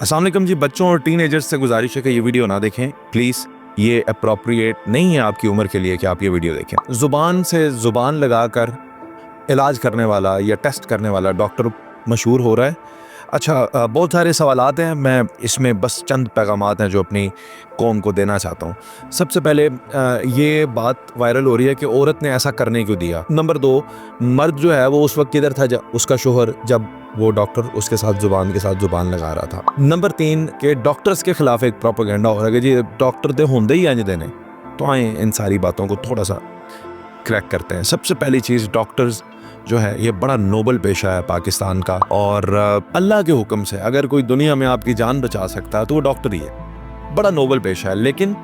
अस्सलाम वालेकुम जी, बच्चों और टीनेजर्स से गुजारिश है कि ये वीडियो ना देखें प्लीज़। ये अप्रोप्रिएट नहीं है आपकी उम्र के लिए कि आप ये वीडियो देखें। ज़ुबान से ज़ुबान लगाकर इलाज करने वाला या टेस्ट करने वाला डॉक्टर मशहूर हो रहा है। अच्छा, बहुत सारे सवालात हैं, मैं इसमें बस चंद पैगामात हैं जो अपनी कौम को देना चाहता हूँ। सबसे पहले ये बात वायरल हो रही है कि औरत ने ऐसा करने क्यों दिया। नंबर 2, मर्द जो है वो उस वक्त किधर था जब उसका शोहर, जब वो डॉक्टर उसके साथ ज़ुबान के साथ ज़ुबान लगा रहा था। नंबर 3 के डॉक्टर्स के खिलाफ एक प्रोपेगेंडा हो रहा है कि जी डॉक्टर तो होंदे ही इंज देने। तो आए इन सारी बातों को थोड़ा सा क्रैक करते हैं। सबसे पहली चीज़, डॉक्टर्स जो है ये बड़ा नोबल पेशा है पाकिस्तान का, और अल्लाह के हुक्म से अगर कोई दुनिया में आपकी जान बचा सकता है तो वो डॉक्टर ही है। बड़ा नोबल पेशा है। लेकिन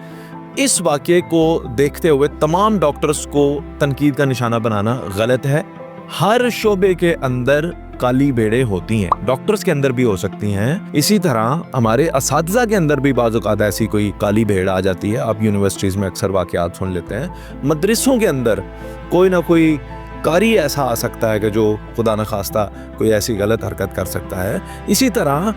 इस वाक़े को देखते हुए तमाम डॉक्टर्स को तनकीद का निशाना बनाना गलत है। हर शोबे के अंदर काली भेड़ें होती हैं, डॉक्टर्स के अंदर भी हो सकती हैं। इसी तरह हमारे असातिज़ा के अंदर भी बाज़ औक़ात ऐसी कोई काली भेड़ आ जाती है। आप यूनिवर्सिटीज़ में अक्सर वाक़यात सुन लेते हैं। मदरसों के अंदर कोई ना कोई कारी ऐसा आ सकता है कि जो खुदा न खास्ता कोई ऐसी गलत हरकत कर सकता है। इसी तरह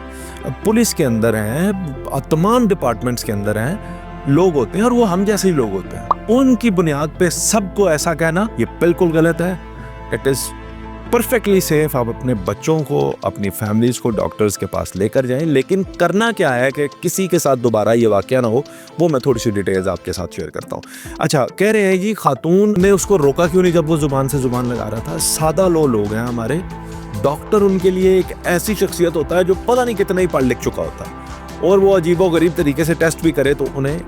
पुलिस के अंदर हैं, तमाम डिपार्टमेंट्स के अंदर हैं लोग होते हैं, और वो हम जैसे ही लोग होते हैं। उनकी बुनियाद पे सबको ऐसा कहना ये बिल्कुल गलत है। It is perfectly safe. आप अपने बच्चों को, अपनी फैमिलीज़ को डॉक्टर्स के पास लेकर जाएं, लेकिन करना क्या है कि किसी के साथ दोबारा ये वाक़या ना हो, वो मैं थोड़ी सी डिटेल्स आपके साथ शेयर करता हूँ। अच्छा, कह रहे हैं जी खातून ने उसको रोका क्यों नहीं जब वो ज़ुबान से ज़ुबान लगा रहा था। सादा लोग हैं हमारे डॉक्टर, उनके लिए एक ऐसी शख्सियत होता है जो पता नहीं कितना ही पढ़ लिख चुका होता है, और वो अजीबोगरीब तरीके से टेस्ट भी करे तो उन्हें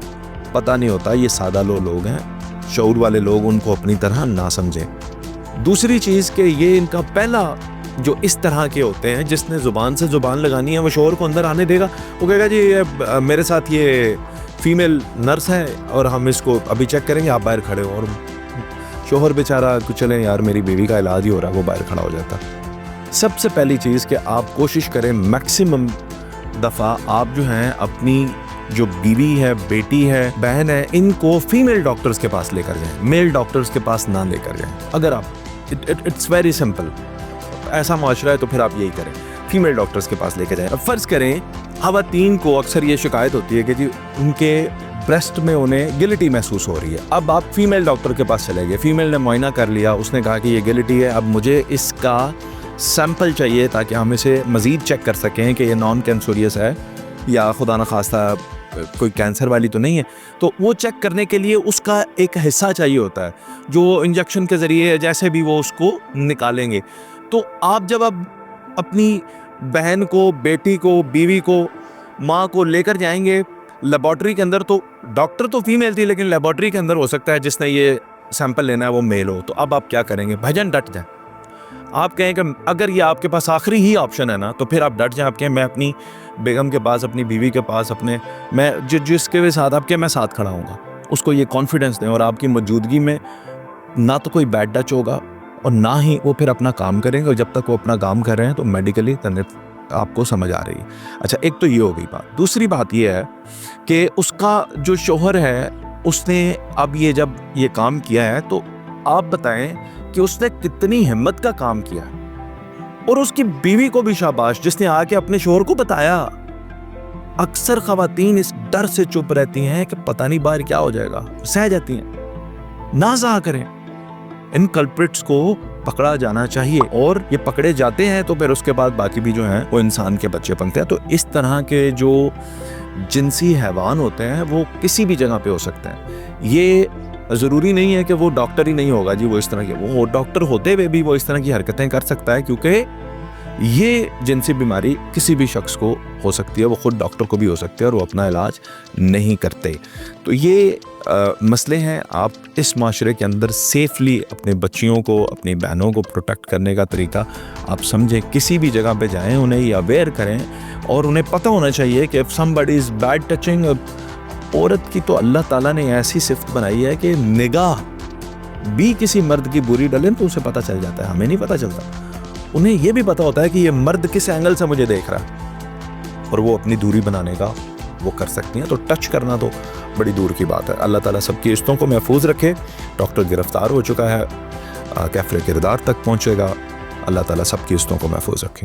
पता नहीं होता। ये सादा लोग हैं, शऊर वाले लोग उनको अपनी तरह ना समझें। दूसरी चीज़ कि ये इनका पहला जो इस तरह के होते हैं, जिसने ज़ुबान से ज़ुबान लगानी है वो शोहर को अंदर आने देगा। वो कहेगा जी ये मेरे साथ ये फीमेल नर्स है और हम इसको अभी चेक करेंगे, आप बाहर खड़े हो। और शोहर बेचारा कुछ चले यार मेरी बीवी का इलाज ही हो रहा है, वो बाहर खड़ा हो जाता। सबसे पहली चीज़ कि आप कोशिश करें मैक्सिमम दफ़ा आप जो हैं अपनी जो बीवी है, बेटी है, बहन है, इनको फीमेल डॉक्टर्स के पास लेकर जाएं, मेल डॉक्टर्स के पास ना लेकर जाएं। अगर आप इट्स वेरी सिंपल, ऐसा माशरा है तो फिर आप यही करें, फीमेल डॉक्टर्स के पास लेकर जाएं। अब फ़र्ज़ करें ख़वातीन को अक्सर ये शिकायत होती है कि जी उनके ब्रेस्ट में उन्हें गिल्टी महसूस हो रही है। अब आप फीमेल डॉक्टर के पास चले गए, फीमेल ने मुआयना कर लिया, उसने कहा कि ये गिल्टी है, अब मुझे इसका सैंपल चाहिए ताकि हम इसे मज़ीद चेक कर सकें कि ये नॉन कैंसरियस है या खुदा न खास्ता कोई कैंसर वाली तो नहीं है। तो वो चेक करने के लिए उसका एक हिस्सा चाहिए होता है जो इंजेक्शन के ज़रिए जैसे भी वो उसको निकालेंगे। तो आप जब अब अपनी बहन को, बेटी को, बीवी को, माँ को लेकर जाएंगे लेबॉर्ट्री के अंदर, तो डॉक्टर तो फीमेल थी लेकिन लेबॉर्ट्री के अंदर हो सकता है जिसने ये सैंपल लेना है वो मेल हो। तो अब आप क्या करेंगे? भजन डट जाए। आप कहें कि अगर ये आपके पास आखिरी ही ऑप्शन है ना, तो फिर आप डट जाएं। आप कहें मैं अपनी बेगम के पास, अपनी बीवी के पास, अपने मैं जिसके साथ आपके मैं साथ खड़ा हूँगा, उसको ये कॉन्फिडेंस दें। और आपकी मौजूदगी में ना तो कोई बैड टच होगा और ना ही वो फिर अपना काम करेंगे। और जब तक वो अपना काम कर रहे हैं तो मेडिकली आपको समझ आ रही है। अच्छा, एक तो ये हो गई बात। दूसरी बात ये है कि उसका जो शोहर है उसने अब ये जब ये काम किया है, तो आप बताएं कि उसने कितनी हिम्मत का काम किया। और उसकी बीवी को भी शाबाश जिसने आके अपने शोहर को बताया। अक्सर ख़वातीन इस डर से चुप रहती हैं कि पता नहीं बाहर क्या हो जाएगा, सह जाती हैं। ना सहा करें, इन कल्प्रिट्स को पकड़ा जाना चाहिए, और ये पकड़े जाते हैं तो फिर उसके बाद बाकी भी जो हैं वो इंसान के बच्चे बनते हैं। तो इस तरह के जो जिनसी हैवान होते हैं वो किसी भी जगह पे हो सकते हैं। ये ज़रूरी नहीं है कि वो डॉक्टर ही नहीं होगा जी, वो इस तरह के, वो डॉक्टर होते हुए भी वो इस तरह की हरकतें कर सकता है, क्योंकि ये जिनसी बीमारी किसी भी शख्स को हो सकती है, वो खुद डॉक्टर को भी हो सकती है, और वो अपना इलाज नहीं करते। तो ये मसले हैं। आप इस माशरे के अंदर सेफली अपने बच्चियों को, अपनी बहनों को प्रोटेक्ट करने का तरीका आप समझें। किसी भी जगह पे जाएं, उन्हें ये अवेयर करें, और उन्हें पता होना चाहिए कि if somebody is bad touching, औरत की तो अल्लाह ताला ने ऐसी सिफ्त बनाई है कि निगाह भी किसी मर्द की बुरी डलें तो उसे पता चल जाता है, हमें नहीं पता चलता। उन्हें यह भी पता होता है कि ये मर्द किस एंगल से मुझे देख रहा है, और वो अपनी दूरी बनाने का वो कर सकती हैं। तो टच करना तो बड़ी दूर की बात है। अल्लाह ताला सबकी रिश्तों को महफूज रखे। डॉक्टर गिरफ्तार हो चुका है, कैफरे किरदार तक पहुँचेगा। अल्लाह ताला सबकी रिश्तों को महफूज रखे।